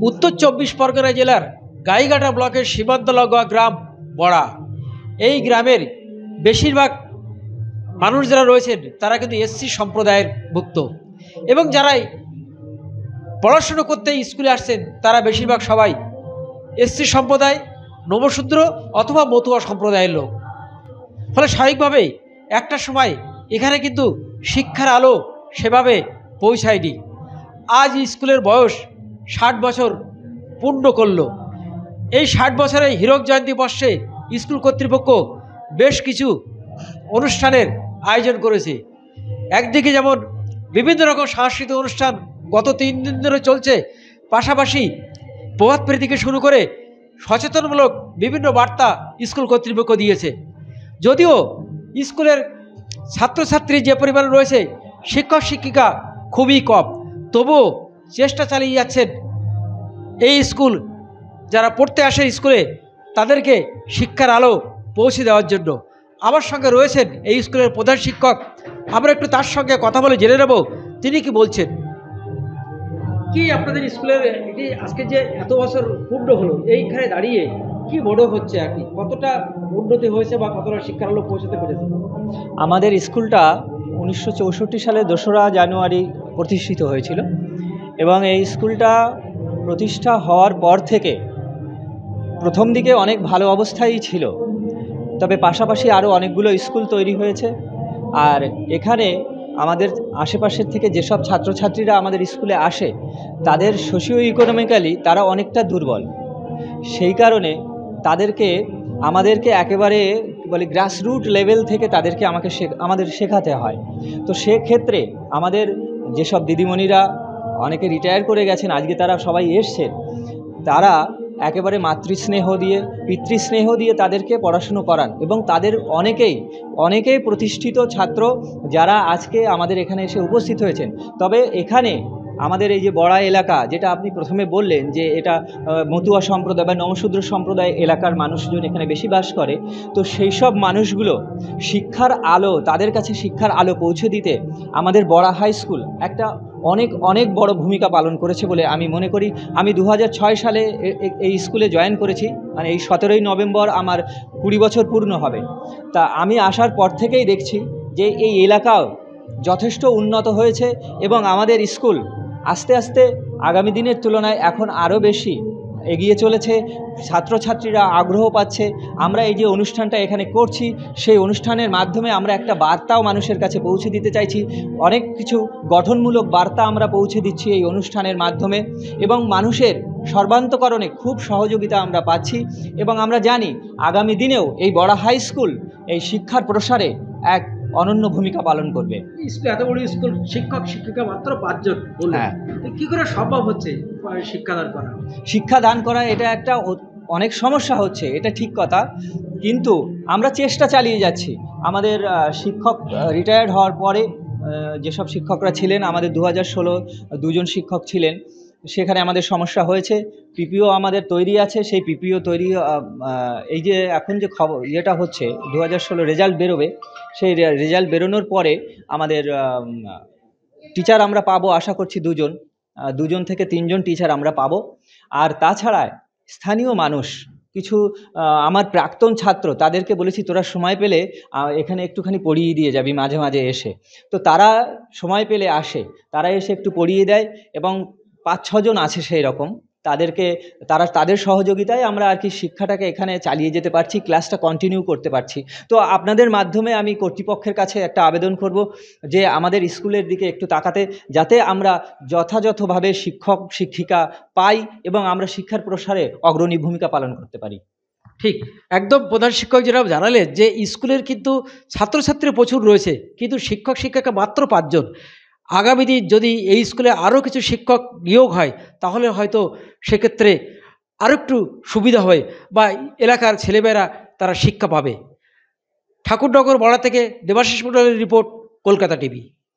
উত্তর 24 পরগনা জেলার গাইঘাটা ব্লকের সীমান্ত লাগোয়া গ্রাম বড়া। এই গ্রামের বেশিরভাগ মানুষ যারা রয়েছেন তারা কিন্তু এসসি সম্প্রদায়ের ভুক্ত, এবং যারাই পড়াশুনো করতে স্কুলে আসছেন তারা বেশিরভাগ সবাই এসসি সম্প্রদায়, নমশূদ্র অথবা মতুয়া সম্প্রদায়ের লোক। ফলে স্বাভাবিকভাবেই একটা সময় এখানে কিন্তু শিক্ষার আলো সেভাবে পৌঁছায়নি। আজ স্কুলের বয়স 60 বছর পূর্ণ করল। এই 60 বছরে হীরক জয়ন্তী বর্ষে স্কুল কর্তৃপক্ষ বেশ কিছু অনুষ্ঠানের আয়োজন করেছে। একদিকে যেমন বিভিন্ন রকম সাংস্কৃতিক অনুষ্ঠান গত 3 দিন ধরে চলছে, পাশাপাশি প্রভাতফেরি থেকে শুরু করে সচেতনমূলক বিভিন্ন বার্তা স্কুল কর্তৃপক্ষ দিয়েছে। যদিও স্কুলের ছাত্রছাত্রী যে পরিমাণ রয়েছে, শিক্ষক শিক্ষিকা খুবই কম, তবুও চেষ্টা চালিয়ে যাচ্ছেন এই স্কুল যারা পড়তে আসে স্কুলে তাদেরকে শিক্ষার আলো পৌঁছে দেওয়ার জন্য। আমার সঙ্গে রয়েছেন এই স্কুলের প্রধান শিক্ষক, আমরা একটু তার সঙ্গে কথা বলে জেনে নেব তিনি কি বলছেন। কি আপনাদের স্কুলের আজকে যে এত বছর পূর্ণ হলো, এইখানে দাঁড়িয়ে কি মনে হচ্ছে আর কি, কতটা উন্নতি হয়েছে বা কতটা শিক্ষার আলো পৌঁছাতে পেরেছে? আমাদের স্কুলটা 1964 সালে 2রা জানুয়ারি প্রতিষ্ঠিত হয়েছিল, এবং এই স্কুলটা প্রতিষ্ঠা হওয়ার পর থেকে প্রথম দিকে অনেক ভালো অবস্থায় ছিল, তবে পাশাপাশি আরও অনেকগুলো স্কুল তৈরি হয়েছে। আর এখানে আমাদের আশেপাশের থেকে যেসব ছাত্রছাত্রীরা আমাদের স্কুলে আসে তাদের সোশিও ইকোনমিক্যালি তারা অনেকটা দুর্বল। সেই কারণে আমাদেরকে একেবারে গ্রাসরুট লেভেল থেকে আমাদের শেখাতে হয়। তো সেক্ষেত্রে আমাদের যেসব দিদিমণিরা অনেকে রিটায়ার করে গেছেন, আজকে তারা সবাই এসছেন, তারা একেবারে মাতৃস্নেহ দিয়ে, পিতৃস্নেহ দিয়ে তাদেরকে পড়াশুনো করান, এবং তাদের অনেকেই প্রতিষ্ঠিত ছাত্র যারা আজকে আমাদের এখানে এসে উপস্থিত হয়েছেন। তবে এখানে আমাদের এই যে বড়া এলাকা, যেটা আপনি প্রথমে বললেন যে এটা মতুয়া সম্প্রদায় বা নমশূদ্র সম্প্রদায় এলাকার মানুষজন এখানে বেশি বাস করে, তো সেই সব মানুষগুলো তাদের কাছে শিক্ষার আলো পৌঁছে দিতে আমাদের বড়া হাই স্কুল একটা অনেক বড় ভূমিকা পালন করেছে বলে আমি মনে করি। আমি 2006 সালে এই স্কুলে জয়েন করেছি, মানে এই 17ই নভেম্বর আমার 20 বছর পূর্ণ হবে। তা আমি আসার পর থেকেই দেখছি যে এই এলাকাও যথেষ্ট উন্নত হয়েছে, এবং আমাদের স্কুল আস্তে আস্তে আগামী দিনের তুলনায় এখন আরও বেশি এগিয়ে চলেছে। ছাত্রছাত্রীরা আগ্রহ পাচ্ছে। আমরা এই যে অনুষ্ঠানটা এখানে করছি, সেই অনুষ্ঠানের মাধ্যমে আমরা একটা বার্তাও মানুষের কাছে পৌঁছে দিতে চাইছি। অনেক কিছু গঠনমূলক বার্তা আমরা পৌঁছে দিচ্ছি এই অনুষ্ঠানের মাধ্যমে, এবং মানুষের সর্বান্তকরণে খুব সহযোগিতা আমরা পাচ্ছি। এবং আমরা জানি আগামী দিনেও এই বড়া হাই স্কুল এই শিক্ষার প্রসারে এক অনন্য ভূমিকা পালন করবে। স্কুল এত বড় স্কুল, শিক্ষক শিক্ষিকা মাত্র 5 জন, হ্যাঁ, কি করে সম্ভব হচ্ছে শিক্ষাদান করা? এটা একটা অনেক সমস্যা হচ্ছে, এটা ঠিক কথা, কিন্তু আমরা চেষ্টা চালিয়ে যাচ্ছি। আমাদের শিক্ষক রিটায়ার্ড হওয়ার পরে যেসব শিক্ষকরা ছিলেন, আমাদের 2016 2জন শিক্ষক ছিলেন, সেখানে আমাদের সমস্যা হয়েছে। পিপিও আমাদের তৈরি আছে, সেই পিপিও তৈরি এই যে এখন যে ইয়েটা হচ্ছে 2016 রেজাল্ট বেরোবে, সেই রেজাল্ট বেরোনোর পরে আমাদের টিচার আমরা পাবো, আশা করছি 2জন থেকে 3জন টিচার আমরা পাবো। আর তাছাড়া স্থানীয় মানুষ কিছু আমার প্রাক্তন ছাত্র, তাদেরকে বলেছি তোরা সময় পেলে এখানে একটুখানি পড়িয়ে দিয়ে যাবি মাঝে মাঝে এসে। তো তারা সময় পেলে আসে, তারা এসে একটু পড়িয়ে দেয়, এবং 5-6 জন আছে সেই রকম, তাদের সহযোগিতায় আমরা আর কি শিক্ষাটাকে এখানে চালিয়ে যেতে পারছি, ক্লাসটা কন্টিনিউ করতে পারছি। তো আপনাদের মাধ্যমে আমি কর্তৃপক্ষের কাছে একটা আবেদন করব যে আমাদের স্কুলের দিকে একটু তাকাতে, যাতে আমরা যথাযথভাবে শিক্ষক শিক্ষিকা পাই এবং আমরা শিক্ষার প্রসারে অগ্রণী ভূমিকা পালন করতে পারি। ঠিক একদম প্রধান শিক্ষক যেটা জানালেন যে স্কুলের কিন্তু ছাত্রছাত্রী প্রচুর রয়েছে, কিন্তু শিক্ষক শিক্ষিকা মাত্র 5 জন। আগামী দিন যদি এই স্কুলে আরও কিছু শিক্ষক নিয়োগ হয় তাহলে হয়তো সেক্ষেত্রে আরও একটু সুবিধা হয় বা এলাকার ছেলেমেয়েরা তারা শিক্ষা পাবে। ঠাকুরনগর বড়া থেকে দেবাশিস মণ্ডলের রিপোর্ট, কলকাতা টিভি।